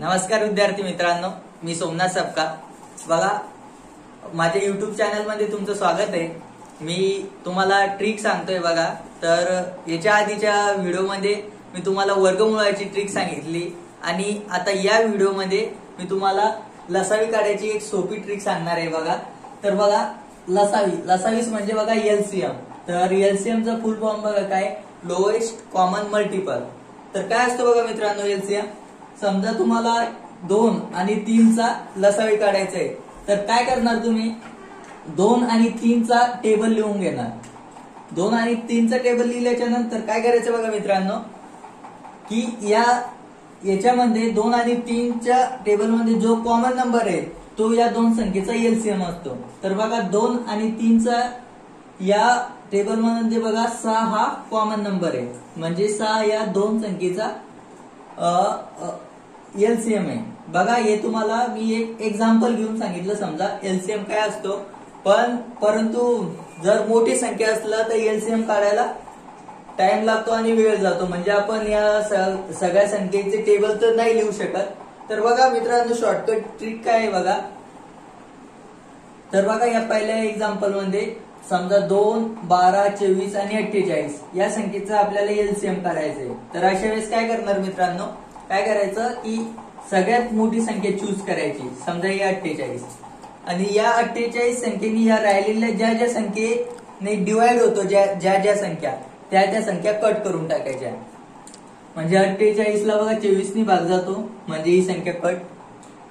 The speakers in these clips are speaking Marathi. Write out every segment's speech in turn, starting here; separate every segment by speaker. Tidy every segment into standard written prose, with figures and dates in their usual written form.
Speaker 1: नमस्कार विद्यार्थी मित्रांनो, मी सोमनाथ सपका। बघा, माझ्या युट्यूब चॅनल मध्ये तुमचं स्वागत आहे। मी तुम्हाला ट्रिक सांगतोय बघा। तर याच्या आधीच्या व्हिडिओ मध्ये मी तुम्हाला वर्गमूळाची ट्रिक सांगितली आणि आता या व्हिडिओ मध्ये मी तुम्हाला लसावी काढायची एक सोपी ट्रिक सांगणार आहे बघा। तर बघा, लसावीस म्हणजे बघा एलसीएम। तर एलसीएम चा फुल फॉर्म बघा काय, लोएस्ट कॉमन मल्टिपल। तर काय असतं बघा मित्रांनो एलसीएम। समजा तुम्हाला 2 आणि 3 चा लसावी काढायचा आहे, तर काय करणार तुम्ही, 2 आणि 3 चा टेबल लिहून घेणार। 2 आणि 3 चा टेबल लिहिल्याच्या नंतर काय करायचं बघा मित्रांनो, की याच्यामध्ये 2 आणि 3 च्या टेबल मध्ये जो कॉमन नंबर आहे तो या दोन संख्येचा एलसीएम असतो। तर बघा 2 आणि 3 चा या टेबल मध्ये बघा 6 हा कॉमन नंबर आहे, म्हणजे 6 या दोन संख्येचा एलसीएम आहे। बघा, हे तुम्हाला मी एक एक्झाम्पल घेऊन सांगितलं, समजा एलसीएम काय असतो। परंतु जर मोठी संख्या असलं तर एलसीएम काढायला टाइम लागतो आणि वेळ जातो, म्हणजे आपण या सगळ्या संख्येचे टेबल तर नाही लिहू शकत। तर बघा मित्रांनो, शॉर्टकट ट्रिक काय आहे बघा। तर बघा, या पहिल्या एक्झाम्पल मध्ये समजा 2, 12, 24 आणि 48 या संख्येचा आपल्याला एलसीएम काढायचंय। तर अशा वेळेस काय करणार मित्रांनो, काय करायचं की सगळ्यात मोठी संख्या चूज करायची, समजा ही 48, आणि या 48 संख्येने या राहिलेल्या ज्या ज्या संख्येने डिवाइड होतो, ज्या संख्या त्या संख्या कट करून टाकायच्या। म्हणजे 48 ला बघा 24 ने भाग जातो, म्हणजे ही संख्या कट।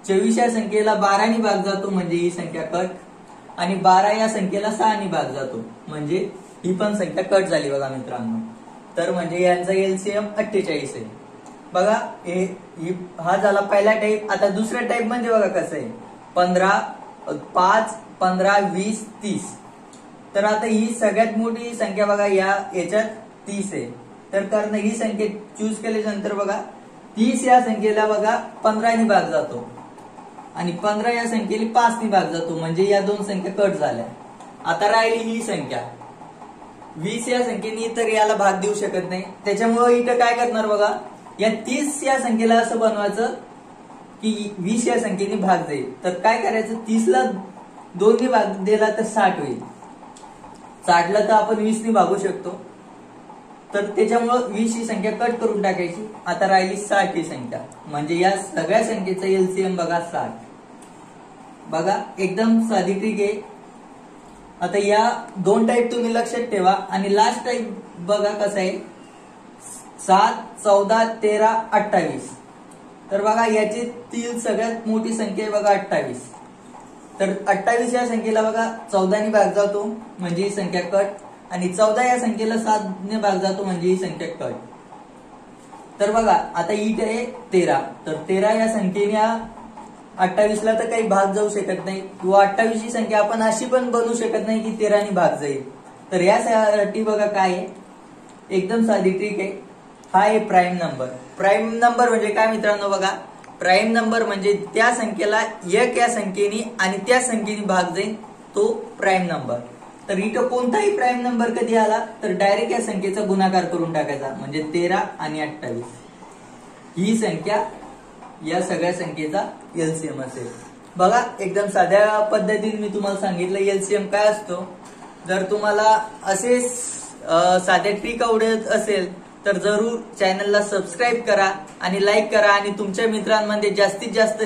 Speaker 1: 24 या संख्येला 12 ने भाग जातो, म्हणजे ही संख्या कट। आणि 12 या संख्येला 6 ने भाग जातो, म्हणजे ही पण संख्या कट झाली बघा मित्रांनो। तर म्हणजे यांचा एलसीएम 48 आहे। बघा, हा झाला पहिला टाइप। आता दुसऱ्या टाइप मध्ये बघा कसं आहे, 5, 15, 20, 30। तर आता ही सगळ्यात मोठी संख्या बघा, याच्यात 30 आहे। तर कारण ही संख्या चूज केल्यानंतर बघा 30 या संख्येला बघा 15 ने भाग जातो, आणि 15 या संख्येला 5 ने भाग जातो, म्हणजे या दोन संख्या कट झाल्या। आता राहिली ही संख्या 20 या संख्येने, तर याला भाग देऊ शकत नाही, त्याच्यामुळे इथं काय करणार बघा, या 30 या संख्येला असं बनवायचं की 20 या संख्येने भाग जाईल। तर काय करायचं, 30 ला 2 ने भाग दिला तर 60 होईल, 60 ला तर आपण 20 ने भागू शकतो। तर त्याच्यामुळे 20 ही संख्या कट करून टाकायची। आता राहिली 60 ही संख्या, म्हणजे या सगळ्या संख्येचा एलसीएम बघा 60। बघा, एकदम साधी ट्रिक आहे। आता या दोन टाइप तुम्ही लक्षात ठेवा, आणि लास्ट टाइप बघा कसं आहे, 7, 14, 13, 28। तर बघा, याची सगळ्यात मोठी संख्या आहे बघा 28। तर 28 या संख्येला बघा 14 ने भाग जातो, म्हणजे ही संख्या कट। आणि 14 या संख्येला 7 ने भाग जातो, म्हणजे ही संख्या कट। तर बघा, आता इथे आहे 13। तर 13 या संख्येने 28 ला तर काही भाग जाऊ शकत नाही, किंवा 28 ही संख्या आपण अशी पण बनवू शकत नाही की 13 ने भाग जाईल। तर यासाठी बघा काय आहे, एकदम साधी ट्रिक आहे। हा आहे प्राईम नंबर। प्राईम नंबर म्हणजे काय मित्रांनो, बघा, प्राईम नंबर म्हणजे त्या संख्येला एक या संख्येने आणि त्या संख्येने भाग जाईल, तो प्राईम नंबर। तर इथं कोणताही प्राईम नंबर कधी आला तर डायरेक्ट या संख्येचा गुणाकार करून टाकायचा, म्हणजे 13 आणि 28 ही संख्या या सगळ्या संख्येचा एलसीएम असेल। बघा, एकदम साध्या पद्धतीने मी तुम्हाला सांगितलं एलसीएम काय असतो। जर तुम्हाला असे साध्या ट्रिक आवडत असेल तर जरूर चॅनलला सबस्क्राईब करा आणि लाईक करा, आणि तुमच्या मित्रांमध्ये जास्तीत जास्त